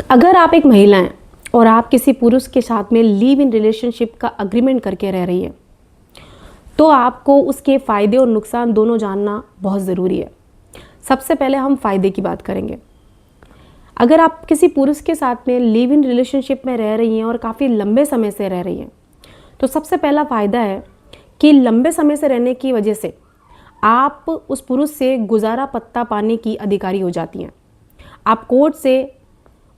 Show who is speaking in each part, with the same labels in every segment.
Speaker 1: अगर आप एक महिला हैं और आप किसी पुरुष के साथ में लिव इन रिलेशनशिप का अग्रीमेंट करके रह रही है, तो आपको उसके फ़ायदे और नुकसान दोनों जानना बहुत ज़रूरी है। सबसे पहले हम फ़ायदे की बात करेंगे। अगर आप किसी पुरुष के साथ में लिव इन रिलेशनशिप में रह रही हैं और काफ़ी लंबे समय से रह रही हैं, तो सबसे पहला फ़ायदा है कि लंबे समय से रहने की वजह से आप उस पुरुष से गुजारा पत्ता पाने की अधिकारी हो जाती हैं। आप कोर्ट से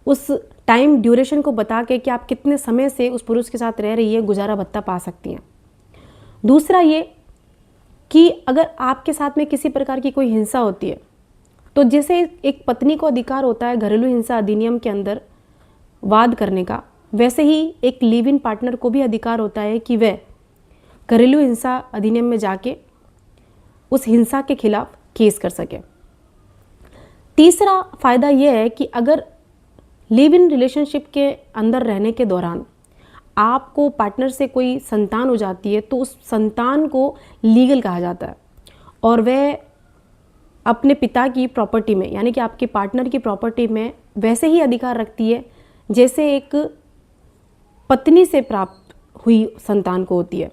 Speaker 1: उस टाइम ड्यूरेशन को बता के कि आप कितने समय से उस पुरुष के साथ रह रही है, गुजारा भत्ता पा सकती हैं। दूसरा ये कि अगर आपके साथ में किसी प्रकार की कोई हिंसा होती है, तो जैसे एक पत्नी को अधिकार होता है घरेलू हिंसा अधिनियम के अंदर वाद करने का, वैसे ही एक लिव इन पार्टनर को भी अधिकार होता है कि वह घरेलू हिंसा अधिनियम में जाके उस हिंसा के खिलाफ केस कर सके। तीसरा फ़ायदा यह है कि अगर लिव इन रिलेशनशिप के अंदर रहने के दौरान आपको पार्टनर से कोई संतान हो जाती है, तो उस संतान को लीगल कहा जाता है और वह अपने पिता की प्रॉपर्टी में, यानी कि आपके पार्टनर की प्रॉपर्टी में वैसे ही अधिकार रखती है जैसे एक पत्नी से प्राप्त हुई संतान को होती है।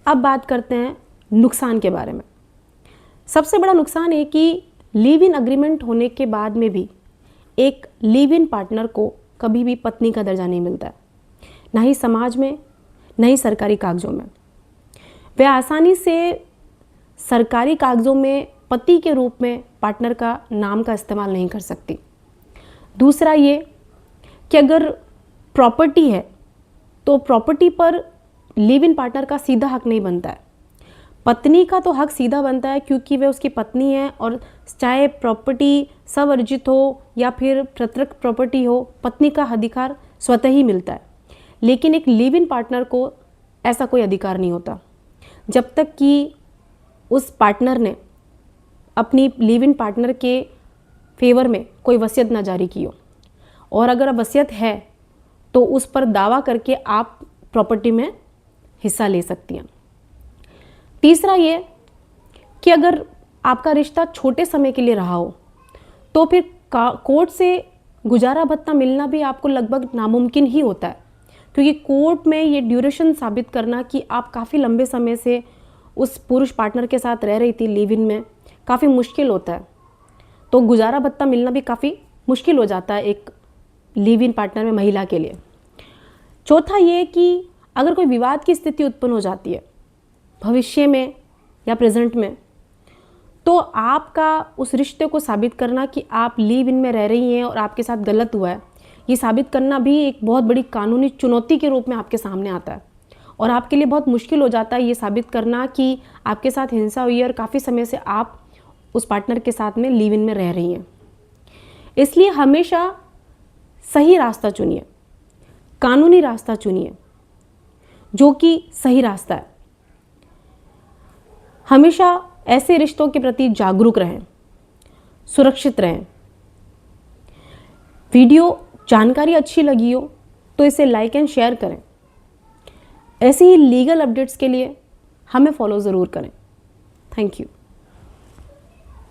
Speaker 1: अब बात करते हैं नुकसान के बारे में। सबसे बड़ा नुकसान है कि लिव इन अग्रीमेंट होने के बाद में भी एक लिव इन पार्टनर को कभी भी पत्नी का दर्जा नहीं मिलता है, ना ही समाज में, ना ही सरकारी कागजों में। वह आसानी से सरकारी कागजों में पति के रूप में पार्टनर का नाम का इस्तेमाल नहीं कर सकती। दूसरा ये कि अगर प्रॉपर्टी है तो प्रॉपर्टी पर लिव इन पार्टनर का सीधा हक नहीं बनता है। पत्नी का तो हक सीधा बनता है क्योंकि वह उसकी पत्नी है और चाहे प्रॉपर्टी स्वअर्जित हो या फिर प्रत्यक्ष प्रॉपर्टी हो, पत्नी का अधिकार स्वतः ही मिलता है। लेकिन एक लिव इन पार्टनर को ऐसा कोई अधिकार नहीं होता जब तक कि उस पार्टनर ने अपनी लिव इन पार्टनर के फेवर में कोई वसीयत ना जारी की हो, और अगर वसीयत है तो उस पर दावा करके आप प्रॉपर्टी में हिस्सा ले सकती हैं। तीसरा ये कि अगर आपका रिश्ता छोटे समय के लिए रहा हो तो फिर कोर्ट से गुजारा भत्ता मिलना भी आपको लगभग नामुमकिन ही होता है, क्योंकि कोर्ट में ये ड्यूरेशन साबित करना कि आप काफ़ी लंबे समय से उस पुरुष पार्टनर के साथ रह रही थी लिव इन में, काफ़ी मुश्किल होता है। तो गुजारा भत्ता मिलना भी काफ़ी मुश्किल हो जाता है एक लिव इन पार्टनर में महिला के लिए। चौथा ये कि अगर कोई विवाद की स्थिति उत्पन्न हो जाती है भविष्य में या प्रेजेंट में, तो आपका उस रिश्ते को साबित करना कि आप लिव इन में रह रही हैं और आपके साथ गलत हुआ है, ये साबित करना भी एक बहुत बड़ी कानूनी चुनौती के रूप में आपके सामने आता है और आपके लिए बहुत मुश्किल हो जाता है ये साबित करना कि आपके साथ हिंसा हुई है और काफ़ी समय से आप उस पार्टनर के साथ में लिव इन में रह रही हैं। इसलिए हमेशा सही रास्ता चुनिए, कानूनी रास्ता चुनिए जो कि सही रास्ता है। हमेशा ऐसे रिश्तों के प्रति जागरूक रहें, सुरक्षित रहें। वीडियो जानकारी अच्छी लगी हो तो इसे लाइक एंड शेयर करें। ऐसे ही लीगल अपडेट्स के लिए हमें फॉलो ज़रूर करें। Thank you.